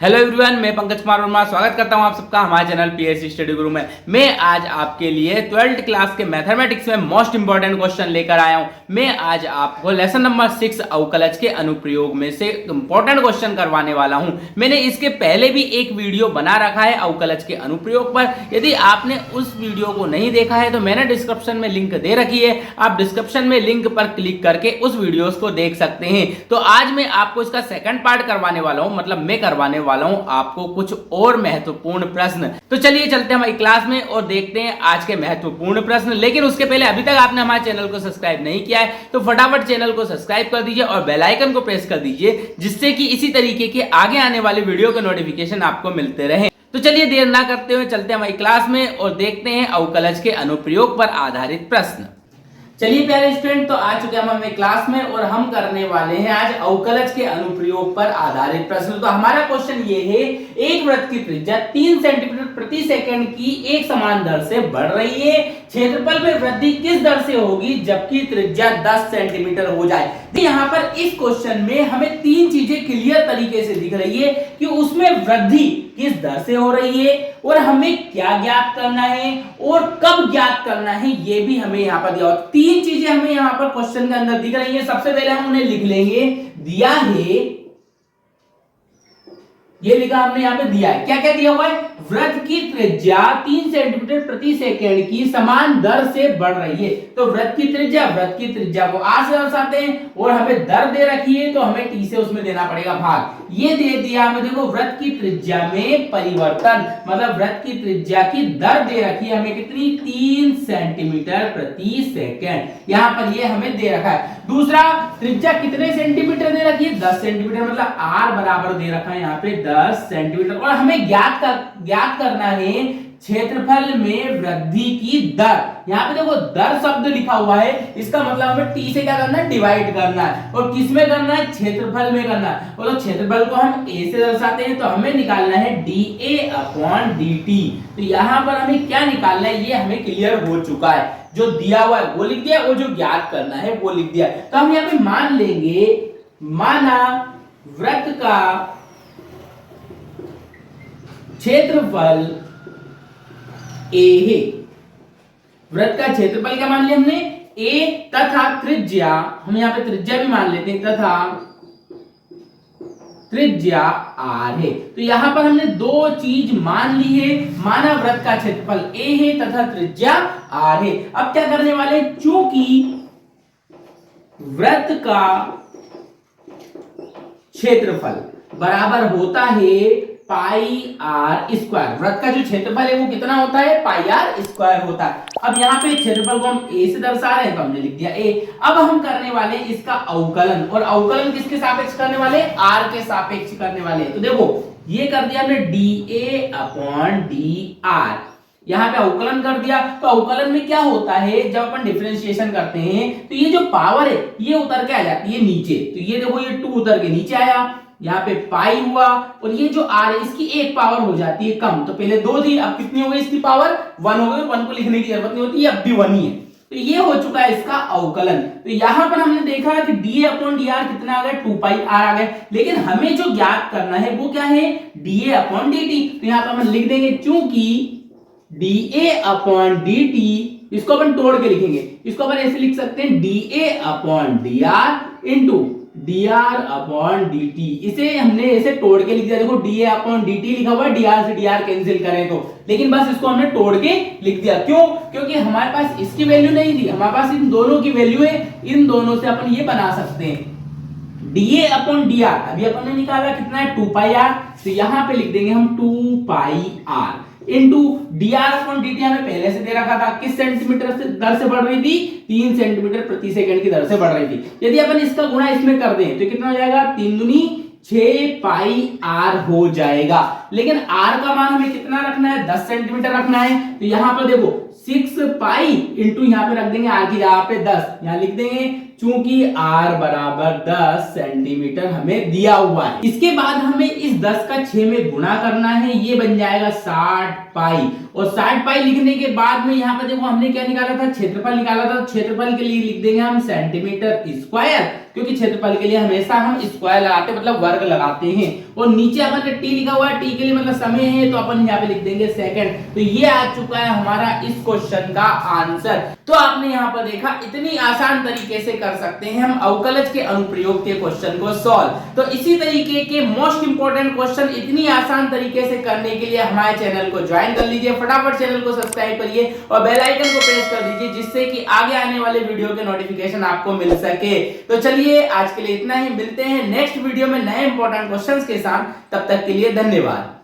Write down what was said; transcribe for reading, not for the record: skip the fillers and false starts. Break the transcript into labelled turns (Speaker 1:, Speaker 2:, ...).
Speaker 1: Hello everyone, मैं पंकज कुमार वर्मा स्वागत करता हूं आप सबका हमारे चैनल पीएससी स्टडी गुरु में। मैं आज आपके लिए 12th क्लास के मैथमेटिक्स में मोस्ट इंपॉर्टेंट क्वेश्चन लेकर आया हूं। मैं आज आपको लेसन नंबर 6 अवकलज के अनुप्रयोग में से इंपॉर्टेंट क्वेश्चन करवाने वाला हूं। मैंने इसके पहले भी एक वीडियो बना रखा है अवकलज के अनुप्रयोग पर। यदि आपने उस वीडियो को नहीं देखा है तो मैंने डिस्क्रिप्शन में लिंक दे रखी है, आप डिस्क्रिप्शन में लिंक पर क्लिक करके उस वीडियो को देख सकते हैं। तो आज मैं आपको इसका सेकंड पार्ट करवाने वाला हूं, मतलब मैं करवाने वाला हूं आपको कुछ और महत्वपूर्ण प्रश्न। तो चलिए चलते हैं हमारी क्लास में और देखते हैं आज के महत्वपूर्ण प्रश्न। लेकिन उसके पहले अभी तक आपने हमारे चैनल को सब्सक्राइब नहीं किया है तो फटाफट चैनल को सब्सक्राइब कर दीजिए और बेल आइकन को प्रेस कर दीजिए, जिससे कि इसी तरीके के आगे आने वाले वीडियो के नोटिफिकेशन आपको मिलते रहे। तो चलिए देर ना करते हुए चलते हैं हमारी क्लास में और देखते हैं अवकलज के अनुप्रयोग पर आधारित प्रश्न। चलिए प्यारे स्टूडेंट, तो आ चुके हम हमें क्लास में और हम करने वाले हैं आज अवकलज के अनुप्रयोग पर आधारित प्रश्न। तो हमारा क्वेश्चन ये है, एक वृत्त की त्रिज्या 3 सेंटीमीटर प्रति सेकंड की एक समान दर से बढ़ रही है। क्षेत्रफल में वृद्धि किस दर से होगी जबकि त्रिज्या 10 सेंटीमीटर हो जाए। यहाँ पर इस क्वेश्चन में हमें तीन चीजें क्लियर तरीके से दिख रही है कि उसमें वृद्धि किस दर से हो रही है और हमें क्या ज्ञात करना है और कब ज्ञात करना है, ये भी हमें यहाँ पर दिया। तीन चीजें हमें यहाँ पर क्वेश्चन के अंदर दिख रही है। सबसे पहले हम उन्हें लिख लेंगे। दिया है, ये लिखा हमने यहाँ पे दिया है। क्या क्या दिया हुआ है? वृत्त की त्रिज्या 3 सेंटीमीटर प्रति सेकंड की समान दर से बढ़ रही है। तो वृत्त की त्रिज्या को r से दर्शाते हैं और हमें दर दे रखी है तो हमें t से उसमें देना पड़ेगा भाग। ये दे दिया हमें, देखो वृत्त की त्रिज्या में परिवर्तन, मतलब वृत्त की त्रिज्या की दर दे रखी है हमें कितनी? 3 सेंटीमीटर प्रति सेकंड। यहाँ पर ये हमें दे रखा है। दूसरा, त्रिज्या कितने सेंटीमीटर दे रखी है? 10 सेंटीमीटर, मतलब r बराबर दे रखा है यहाँ पे 10 सेंटीमीटर। और हमें ज्ञात करना है क्षेत्रफल में वृद्धि की दर। यहाँ पे देखो दर शब्द लिखा हुआ है, इसका मतलब हमें t से क्या करना है? डिवाइड करना है। और किस में करना है? क्षेत्रफल में करना है। और तो क्षेत्रफल को हम a से दर्शाते हैं तो हमें निकालना है dA/dt। तो यहाँ पर हमें क्या निकालना है ये हमें क्लियर हो चुका है। जो दिया हुआ है वो लिख दिया और जो ज्ञात करना है वो लिख दिया। तो हम यहाँ पे मान लेंगे, माना वृत्त का क्षेत्रफल a है। वृत्त का क्षेत्रफल क्या मान लिया हमने? a तथा त्रिज्या, हम यहाँ पे त्रिज्या भी मान लेते हैं, तथा त्रिज्या r है। तो यहां पर हमने दो चीज मान ली है, माना वृत्त का क्षेत्रफल a है तथा त्रिज्या r है। अब क्या करने वाले? चूंकि वृत्त का क्षेत्रफल बराबर होता है पाई आर स्क्वायर। वृत्त का जो क्षेत्रफल है वो कितना होता है? पाई आर स्क्वायर होता है। अब यहाँ पे क्षेत्रफल को हम a से दर्शा रहे हैं तो हमने लिख दिया a। अब हम करने वाले इसका अवकलन, और अवकलन किसके सापेक्ष करने वाले? r के सापेक्ष करने वाले। तो देखो ये कर दिया हमने dA/dr, यहाँ पे अवकलन कर दिया। तो अवकलन में क्या होता है, जब अपन डिफरेंशिएशन करते हैं तो ये जो पावर है ये उतर के आ जाती है नीचे। तो ये देखो ये 2 उतर के नीचे आया, यहाँ पे पाई हुआ, और ये जो r है इसकी एक पावर हो जाती है कम। तो पहले 2 थी, अब कितनी हो गई इसकी पावर? 1 हो गई। 1 को लिखने की जरूरत नहीं होती, अब भी 1 ही है। तो ये हो चुका है इसका अवकलन। तो यहां पर हमने देखा कि dA/dr कितना आ गया? 2 पाई r आ गया। लेकिन हमें जो ज्ञात करना है वो क्या है? dA/dt। तो यहाँ पर हम लिख देंगे, चूंकि dA/dt, इसको अपन तोड़ के लिखेंगे, इसको अपन ऐसे लिख सकते हैं dA/dr इंटू dr/dt। इसे हमने ऐसे तोड़ के लिख दिया। देखो dA/dt लिखा हुआ है, dr से dr कैंसिल करें तो, लेकिन बस इसको हमने तोड़ के लिख दिया। क्यों? क्योंकि हमारे पास इसकी वैल्यू नहीं थी, हमारे पास इन दोनों की वैल्यू है। इन दोनों से अपन ये बना सकते हैं dA/dr। अभी अपन ने निकाला कितना है? 2 पाई r। तो यहां पे लिख देंगे हम 2 पाई r इंटू dr/dt हमें पहले से दे रखा था, किस सेंटीमीटर से दर से बढ़ रही थी? 3 सेंटीमीटर प्रति सेकंड की दर से बढ़ रही थी। यदि अपन इसका गुणा इसमें कर दें तो कितना हो जाएगा? 3 दूनी 6 पाई r हो जाएगा। लेकिन r का मान हमें कितना रखना है? 10 सेंटीमीटर रखना है। तो यहां पर देखो 6 पाई इंटू यहाँ पे रख देंगे r की जगह पे 10, यहाँ लिख देंगे चूंकि r बराबर 10 सेंटीमीटर हमें दिया हुआ है। इसके बाद हमें इस 10 का 6 में गुणा करना है, ये बन जाएगा 60 पाई। और 60 पाई लिखने के बाद में यहाँ पर देखो हमने क्या निकाला था, क्षेत्रफल निकाला था। क्षेत्रफल के लिए लिख देंगे हम सेंटीमीटर स्क्वायर, क्योंकि क्षेत्रफल के लिए हमेशा हम स्क्वायर लगाते हैं, मतलब वर्ग लगाते हैं। और नीचे अपन ने टी लिखा हुआ है, टी के लिए मतलब समय है, तो अपन यहाँ पे लिख देंगे सेकंड। तो ये आ चुका है हमारा इस क्वेश्चन का आंसर। तो आपने यहाँ पर देखा, इतनी आसान तरीके से कर सकते हैं हम अवकलज के अनुप्रयोग के क्वेश्चन को सॉल्व। तो इसी तरीके के मोस्ट इंपोर्टेंट क्वेश्चन इतनी आसान तरीके से करने के लिए हमारे चैनल को ज्वाइन कर लीजिए, फटाफट चैनल को सब्सक्राइब करिए और बेल आइकन को प्रेस कर दीजिए, जिससे कि आगे आने वाले वीडियो के नोटिफिकेशन आपको मिल सके। तो चलिए आज के लिए इतना ही, मिलते हैं नेक्स्ट वीडियो में नए इंपॉर्टेंट क्वेश्चंस के साथ। तब तक के लिए धन्यवाद।